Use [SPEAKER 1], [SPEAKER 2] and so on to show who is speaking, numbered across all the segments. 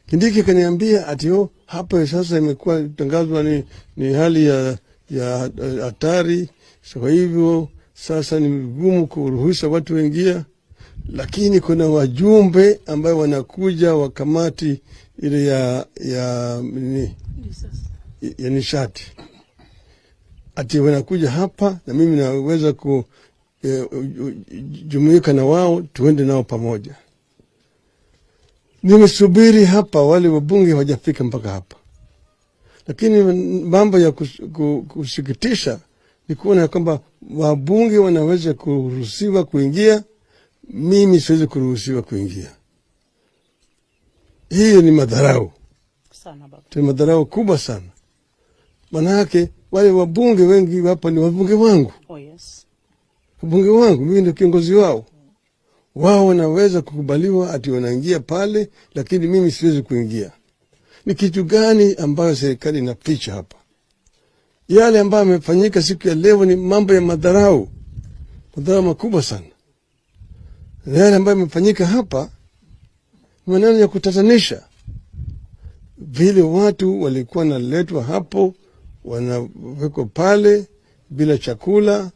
[SPEAKER 1] Kindiki kaniambia ati hapa sasa imekuwa tangazwa ni hali ya hatari, kwa hivyo sasa ni vigumu kuruhusa watu wengia, lakini kuna wajumbe ambao wanakuja wa kamati ile ya nishati, ati wanakuja hapa na mimi naweza kujumuika na wao, tuende nao pamoja. Nimesubiri hapa, wale wabunge hawajafika mpaka hapa, lakini mambo ya kusikitisha ni kuona kwamba wabunge wanaweza kuruhusiwa kuingia, mimi siwezi kuruhusiwa kuingia. Hiyo ni madharau sana baba, ni madharau kubwa sana. Manake wale wabunge wengi hapa ni wabunge wangu. Oh yes, wabunge wangu, mimi ndio kiongozi wao. Wao wanaweza kukubaliwa ati wanaingia pale, lakini mimi siwezi kuingia. Ni kitu gani ambayo serikali inaficha hapa? Yale ambayo yamefanyika siku ya leo ni mambo ya madharau makubwa sana. Yale ambayo yamefanyika hapa maneno ya kutatanisha. Vile watu walikuwa naletwa hapo, wanawekwa pale bila chakula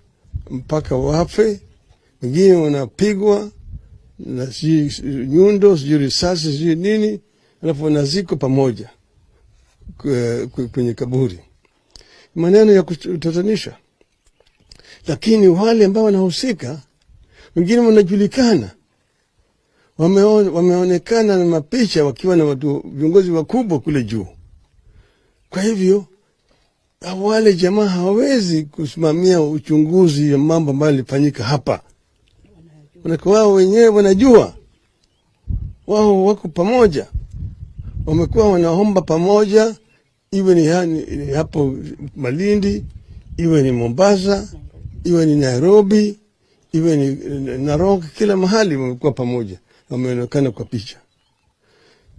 [SPEAKER 1] mpaka wafe, wengine wanapigwa na nyundo, risasi, nini, alafu wanazikwa pamoja kwenye kaburi. Maneno ya kutatanisha. Lakini wale ambao wanahusika, wengine wanajulikana, wameonekana na mapicha wakiwa na watu viongozi wakubwa kule juu. Kwa hivyo wale jamaa hawezi kusimamia uchunguzi ya mambo ambayo yalifanyika hapa. Wao wenyewe wanajua, wao wako pamoja, wamekuwa wanaomba pamoja, iwe ni hapo Malindi, iwe ni Mombasa, iwe ni Nairobi, iwe ni Narok, kila mahali wamekuwa pamoja, wameonekana kwa picha.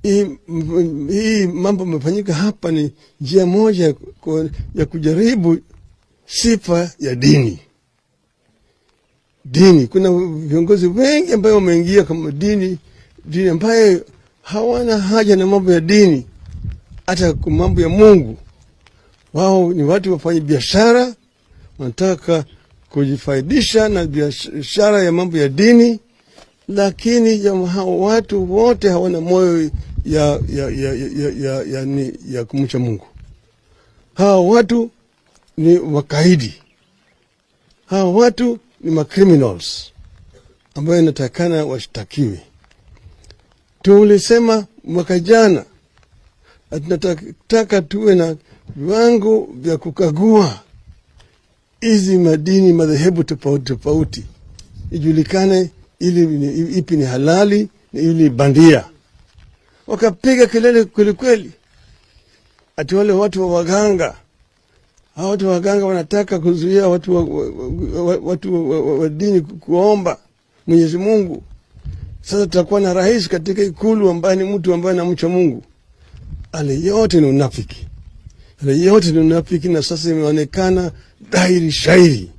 [SPEAKER 1] Hii mambo yamefanyika hapa ni njia moja ya kujaribu sifa ya dini. Kuna viongozi wengi ambao wameingia kama dini ambaye hawana haja na mambo ya dini, hata kwa mambo ya Mungu. Wao ni watu wafanya biashara, wanataka kujifaidisha na biashara ya mambo ya dini, lakini hao watu wote hawana moyo ya kumcha Mungu. Hao watu ni wakaidi. Hao watu ni criminals ambayo inatakana washtakiwe. Tulisema mwaka jana tunataka tuwe na viwango vya kukagua hizi madhehebu tofauti, ijulikane ili ipi ni halali na ili bandia. Wakapiga kelele kweli ati wale watu wa waganga, hao watu wa waganga wanataka kuzuia watu wa dini kuomba Mwenyezi Mungu. Sasa tutakuwa na rais katika ikulu ambaye ni mtu ambaye anamcha Mungu. Ale yote ni unafiki. Na sasa imeonekana dhahiri shairi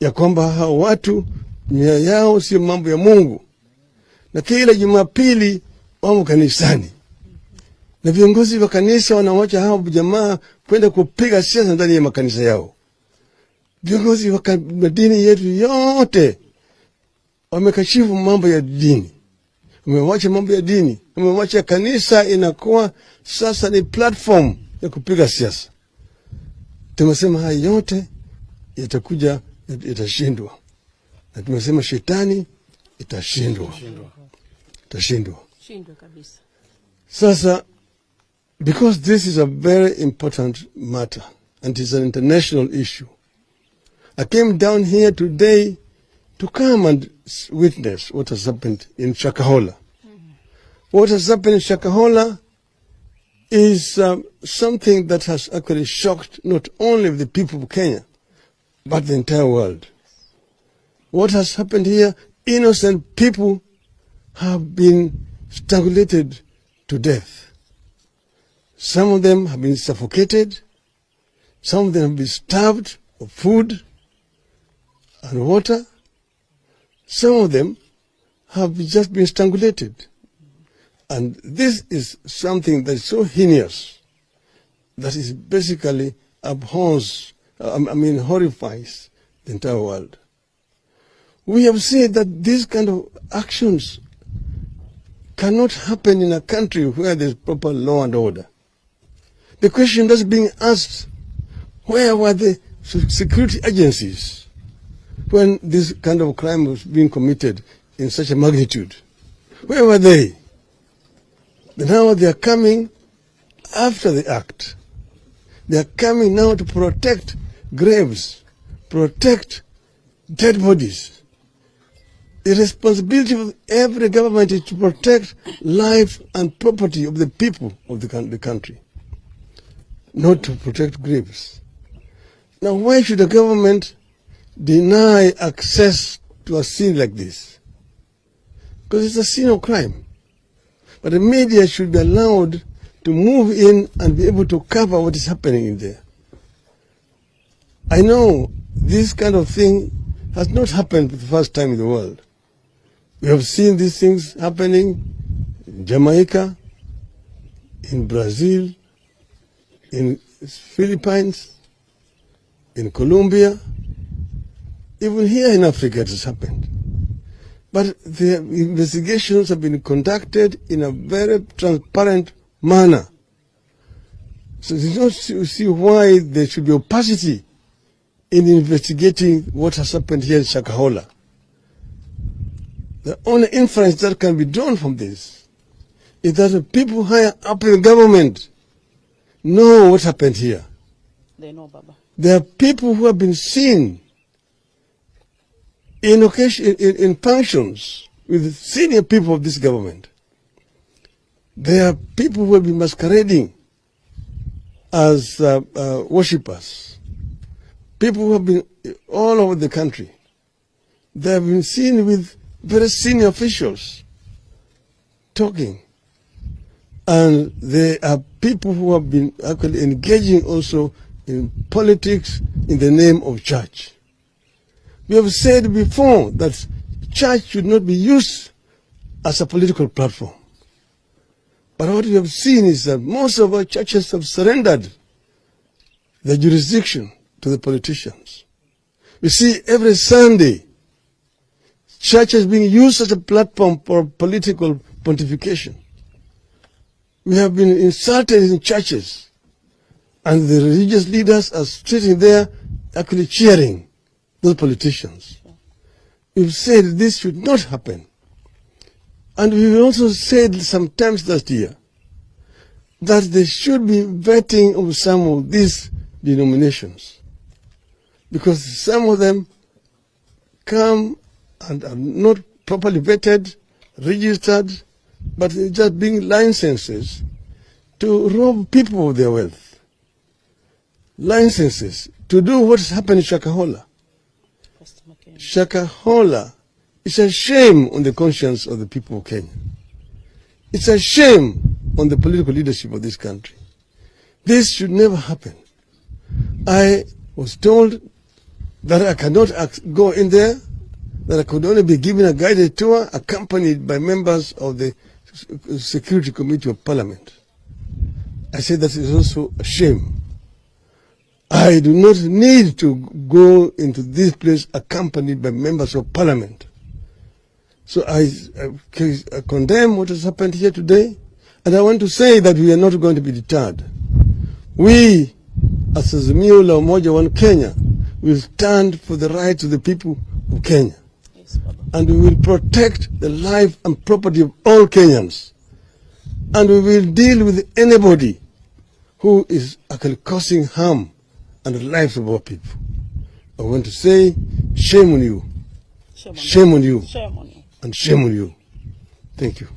[SPEAKER 1] ya kwamba hao watu nia yao sio mambo ya Mungu. Na kila Jumapili wamo kanisani, na viongozi wa kanisa wanawacha hao jamaa kwenda kupiga siasa ndani ya makanisa yao. Viongozi wa dini yetu yote wamekashifu mambo ya dini, wamewacha mambo ya dini, wamewacha kanisa inakuwa sasa ni platform ya kupiga siasa. Tumesema haya yote itashindwa, na tumesema shetani itashindwa kabisa. Sasa because this is a very important matter and it's an international issue, I came down here today to come and witness what has happened in Shakahola. What has happened in Shakahola is something that has actually shocked not only the people of Kenya, but the entire world. What has happened here, innocent people have been strangulated to death. Some of them have been suffocated. Some of them have been starved of food and water. Some of them have just been strangulated. And this is something that is so heinous that is basically horrifies the entire world. We have said that these kind of actions cannot happen in a country where there is proper law and order. The question that's being asked, where were the security agencies when this kind of crime was being committed in such a magnitude? Where were they? Now they are coming after the act. They are coming now to protect graves, protect dead bodies. The responsibility of every government is to protect life and property of the people of the country, not to protect graves. Now, why should a government deny access to a scene like this? Because it's a scene of crime. But the media should be allowed to move in and be able to cover what is happening in there. I know this kind of thing has not happened for the first time in the world. We have seen these things happening in Jamaica, in Brazil, in Philippines, in Colombia, even here in Africa it has happened. But the investigations have been conducted in a very transparent manner. So there's no see why there should be opacity in investigating what has happened here in Shakahola. The only inference that can be drawn from this is that the people higher up in the government know what happened here.
[SPEAKER 2] They know, Baba.
[SPEAKER 1] There are people who have been seen in functions with senior people of this government. There are people who have been masquerading as worshippers. People who have been all over the country. They have been seen with very senior officials talking. And there are people who have been actually engaging also in politics in the name of church. We have said before that church should not be used as a political platform. But what we have seen is that most of our churches have surrendered their jurisdiction to the politicians. We see every Sunday churches being used as a platform for political pontification. We have been insulted in churches, and the religious leaders are sitting there actually cheering those politicians. We've said this should not happen. And we also said sometimes last year that there should be vetting of some of these denominations, because some of them come and are not properly vetted, registered, but just being licenses to rob people of their wealth. Licenses to do what has happened in Shakahola. Shakahola is a shame on the conscience of the people of Kenya. It's a shame on the political leadership of this country. This should never happen. I was told that I cannot go in there, that I could only be given a guided tour accompanied by members of the Security Committee of Parliament. I said that is also a shame. I do not need to go into this place accompanied by members of Parliament. So I condemn what has happened here today, and I want to say that we are not going to be deterred. We, as Azimio la Umoja One Kenya, will stand for the rights of the people of Kenya.
[SPEAKER 2] Yes, Baba.
[SPEAKER 1] And we will protect the life and property of all Kenyans. And we will deal with anybody who is actually causing harm and the lives of our people. I want to say, shame on you. Shame on you.
[SPEAKER 2] Shame on you.
[SPEAKER 1] And shame on you. Thank you.